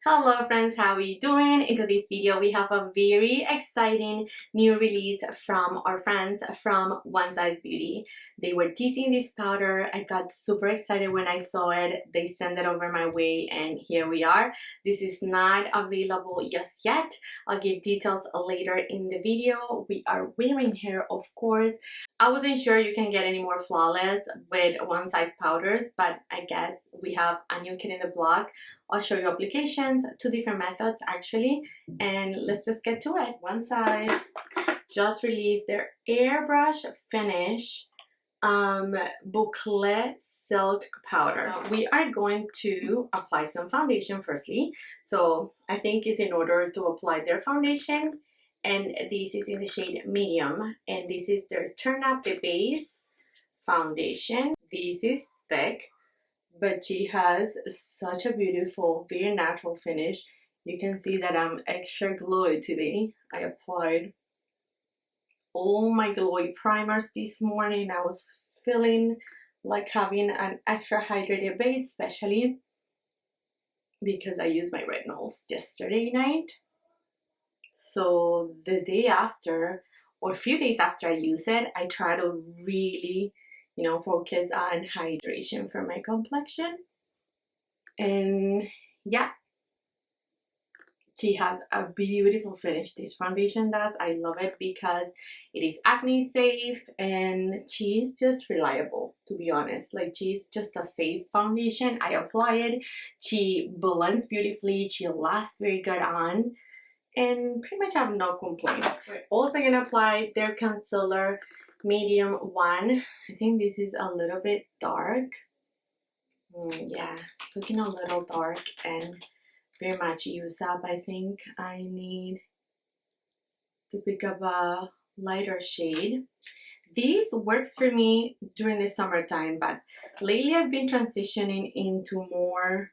Hello friends, how are we doing? In today's video we have a very exciting new release from our friends from One Size Beauty. They were teasing this powder. I got super excited when I saw it. They sent it over my way and here we are. This is not available just yet. I'll give details later in the video. We are wearing here, of course. I wasn't sure you can get any more flawless with one size powders, but I guess we have a new kid in the block. I'll show you applications, two different methods actually, and let's just get to it. One Size just released their Airbrush Finish Bouclé Silk Powder. We are going to apply some foundation firstly, so I think it's in order to apply their foundation, and this is in the shade medium, and this is their Turn Up the Base foundation. This is thick, but she has such a beautiful, very natural finish. You can see that I'm extra glowy today. I applied all my glowy primers this morning. I was feeling like having an extra hydrated base, especially because I used my retinols yesterday night. So the day after, or a few days after I use it, I try to really focus on hydration for my complexion. And yeah, she has a beautiful finish, this foundation does. I love it because it is acne safe and she's just reliable, to be honest. Like, she's just a safe foundation. I apply it, she blends beautifully, she lasts very good on, and pretty much have no complaints. We're also gonna apply their concealer medium one. I think this is a little bit dark. Yeah, it's looking a little dark and very much use up. I think I need to pick up a lighter shade. This works for me during the summertime, but lately I've been transitioning into more,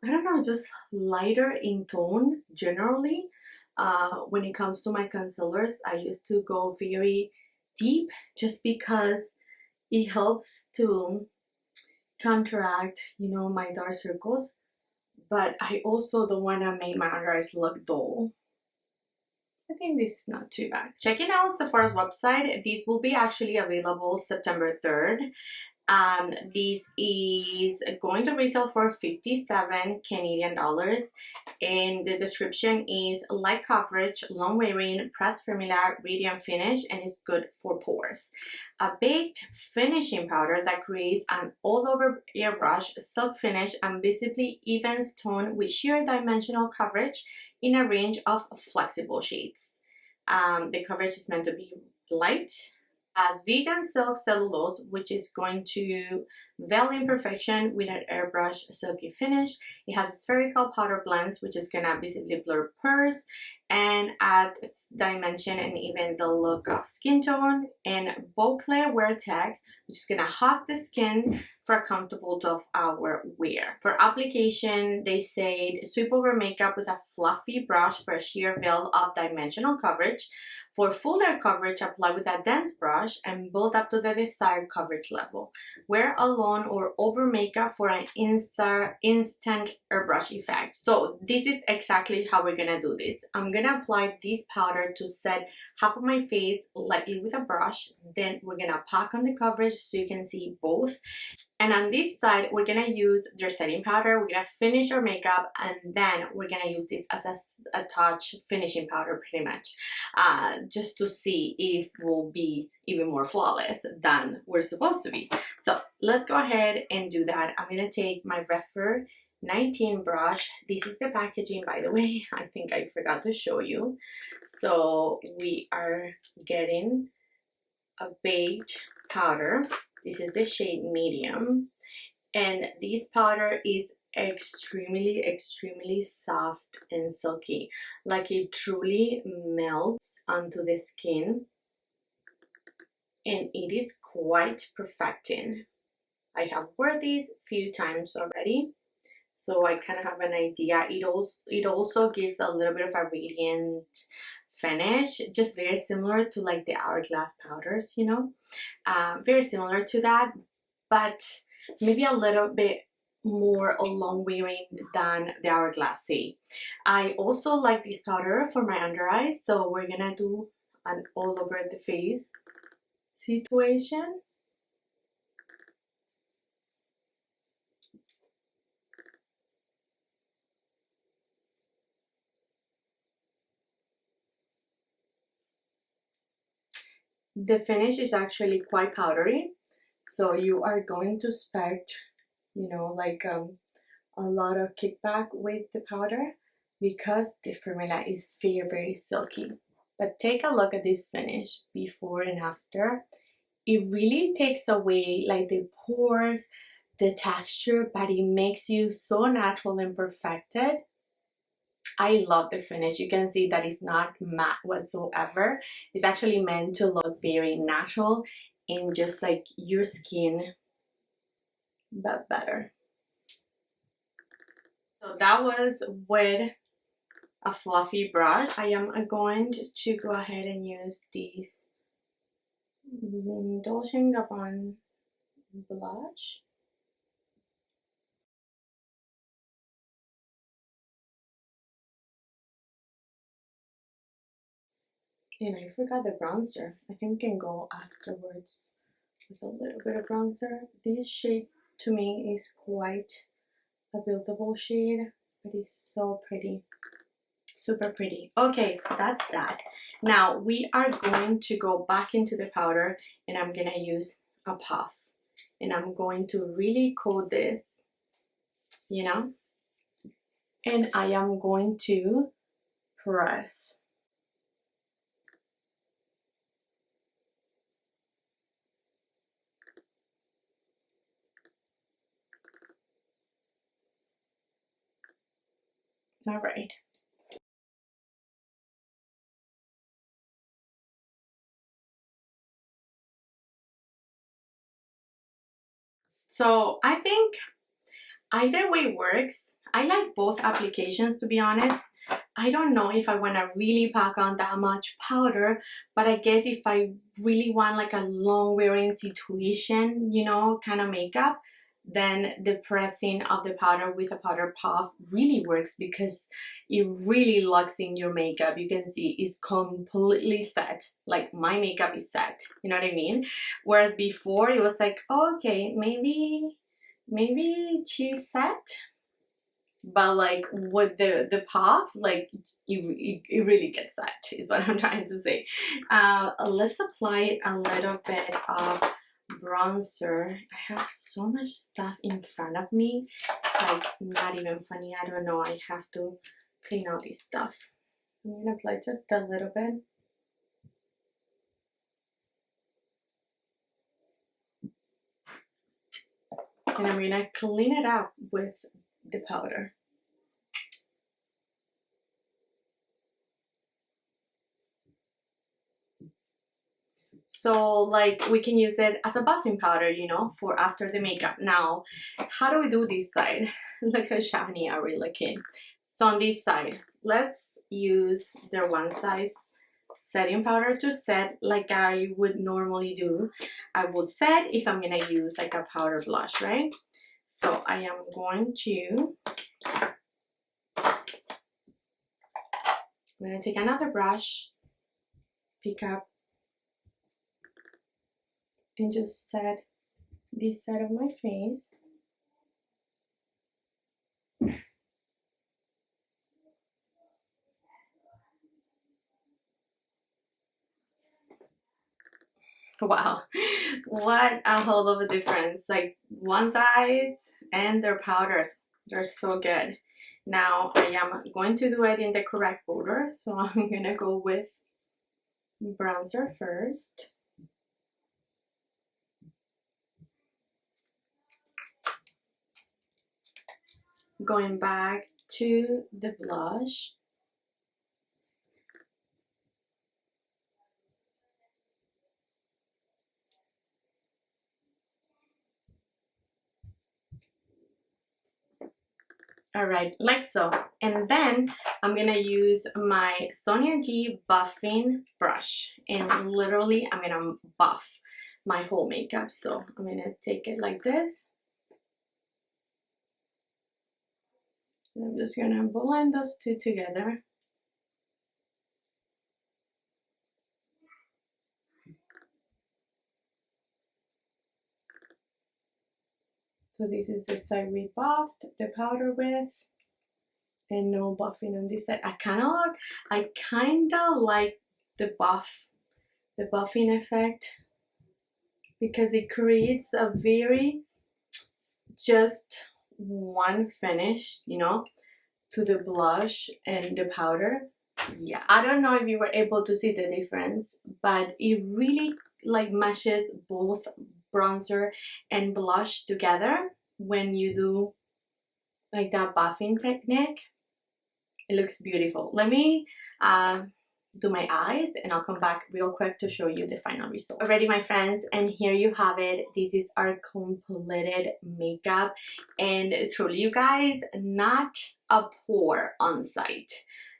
I don't know, just lighter in tone generally. When it comes to my concealers, I used to go very deep just because it helps to counteract, my dark circles, but I also don't want to make my under eyes look dull. I think this is not too bad. Checking out Sephora's website, this will be actually available September 3rd. This is going to retail for 57 Canadian dollars, and the description is light coverage, long wearing, pressed formula, radiant finish, and is good for pores. A baked finishing powder that creates an all-over airbrush silk finish and visibly evens tone with sheer dimensional coverage in a range of flexible shades. The coverage is meant to be light, as vegan silk cellulose, which is going to veil imperfection with an airbrush silky finish. It has spherical powder blends, which is gonna visibly blur pores and add dimension and even the look of skin tone. And Bouclé Wear Tech, which is gonna hug the skin for a comfortable 12-hour wear. For application, they say sweep over makeup with a fluffy brush for a sheer veil of dimensional coverage. For fuller coverage, apply with a dense brush and build up to the desired coverage level. Wear alone or over makeup for an instant airbrush effect. So this is exactly how we're gonna do this. I'm gonna apply this powder to set half of my face lightly with a brush. Then we're gonna pack on the coverage so you can see both. And on this side, we're gonna use their setting powder. We're gonna finish our makeup, and then we're gonna use this as a touch finishing powder, pretty much, just to see if we'll be even more flawless than we're supposed to be. So let's go ahead and do that. I'm gonna take my Referal 19 brush. This is the packaging, by the way. I think I forgot to show you. So we are getting a beige powder. This is the shade medium, and this powder is extremely soft and silky. Like, it truly melts onto the skin and it is quite perfecting. I have worn these a few times already, so I kind of have an idea. It also gives a little bit of a radiant finish, just very similar to like the Hourglass powders, very similar to that, but maybe a little bit more long wearing than the Hourglass C. I also like this powder for my under eyes, so we're gonna do an all over the face situation. The finish is actually quite powdery, so you are going to expect, you know, like a lot of kickback with the powder because the formula is very silky. But take a look at this finish before and after. It really takes away like the pores, the texture, but it makes you so natural and perfected. I love the finish. You can see that it's not matte whatsoever. It's actually meant to look very natural and just like your skin, but better. So that was with a fluffy brush. I am going to go ahead and use this Dolce & Gabbana blush. And I forgot the bronzer. I think we can go afterwards with a little bit of bronzer. This shade to me is quite a buildable shade, but it's so pretty. Super pretty. Okay, that's that. Now we are going to go back into the powder and I'm gonna use a puff. And I'm going to really coat this, you know, and I am going to press. All right. So I think either way works. I like both applications, to be honest. I don't know if I want to really pack on that much powder, but I guess if I really want like a long wearing situation, you know, kind of makeup, then the pressing of the powder with a powder puff really works because it really locks in your makeup. You can see it's completely set. Like my makeup is set, you know what I mean? Whereas before it was like, oh, okay, maybe she's set, but like with the puff, like it really gets set is what I'm trying to say. Let's apply a little bit of bronzer. I have so much stuff in front of me, it's like not even funny. I don't know, I have to clean out this stuff. I'm gonna apply just a little bit. And I'm gonna clean it up with the powder. So like we can use it as a buffing powder, you know, for after the makeup. Now, how do we do this side? Look how shiny are we looking. So on this side, let's use the one size setting powder to set like I would normally do. I will set if I'm gonna use like a powder blush, right? So I am going to, I'm gonna take another brush, pick up and just set this side of my face. Wow, what a whole of a difference. Like one size and their powders, they're so good. Now I am going to do it in the correct order, so I'm gonna go with bronzer first. Going back to the blush. All right, like so. And then I'm gonna use my Sonia G buffing brush and literally I'm gonna buff my whole makeup. So I'm gonna take it like this. I'm just gonna blend those two together. So this is the side we buffed the powder with, and no buffing on this side. I kinda like the buffing effect, because it creates a very just one finish, you know, to the blush and the powder. Yeah, I don't know if you were able to see the difference, but it really like meshes both bronzer and blush together when you do like that buffing technique. It looks beautiful. Let me do my eyes and I'll come back real quick to show you the final result. Alrighty, my friends, and here you have it. This is our completed makeup, and truly, you guys, not a pore on site,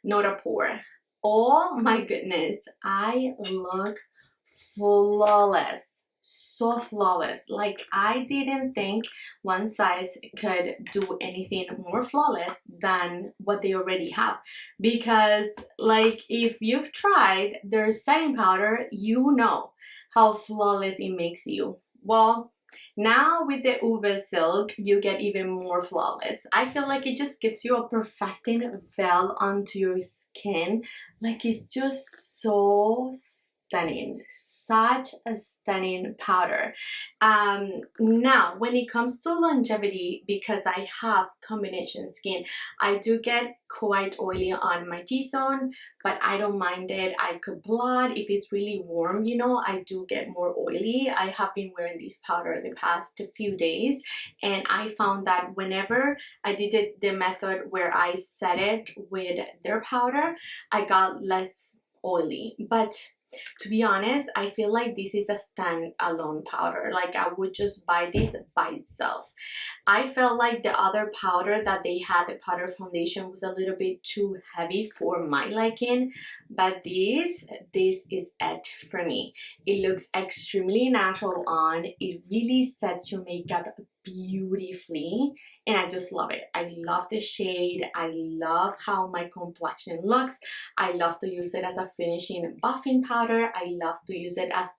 not a pore. Oh my goodness, I look flawless, so flawless. Like, I didn't think one size could do anything more flawless than what they already have, because like if you've tried their setting powder, you know how flawless it makes you. Well, now with the Ube Silk, you get even more flawless. I feel like it just gives you a perfecting veil onto your skin. Like, it's just so stunning. Such a stunning powder. Now when it comes to longevity, because I have combination skin, I do get quite oily on my T-zone, but I don't mind it. I could blot if it's really warm, you know. I do get more oily. I have been wearing this powder the past few days, and I found that whenever I did it the method where I set it with their powder, I got less oily. But to be honest, I feel like this is a standalone powder. Like, I would just buy this by itself. I felt like the other powder that they had, the powder foundation, was a little bit too heavy for my liking, but this is it for me. It looks extremely natural on. It really sets your makeup beautifully, and I just love it. I love the shade. I love how my complexion looks. I love to use it as a finishing buffing powder. I love to use it as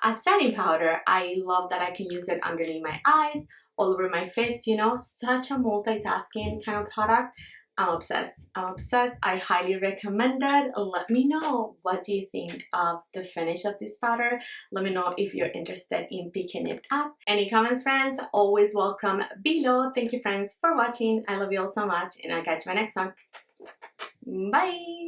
a setting powder. I love that I can use it underneath my eyes, all over my face, you know. Such a multitasking kind of product. I'm obsessed. I'm obsessed. I highly recommend it. Let me know, what do you think of the finish of this powder? Let me know if you're interested in picking it up. Any comments, friends? Always welcome below. Thank you, friends, for watching. I love you all so much, and I'll catch you in my next one. Bye.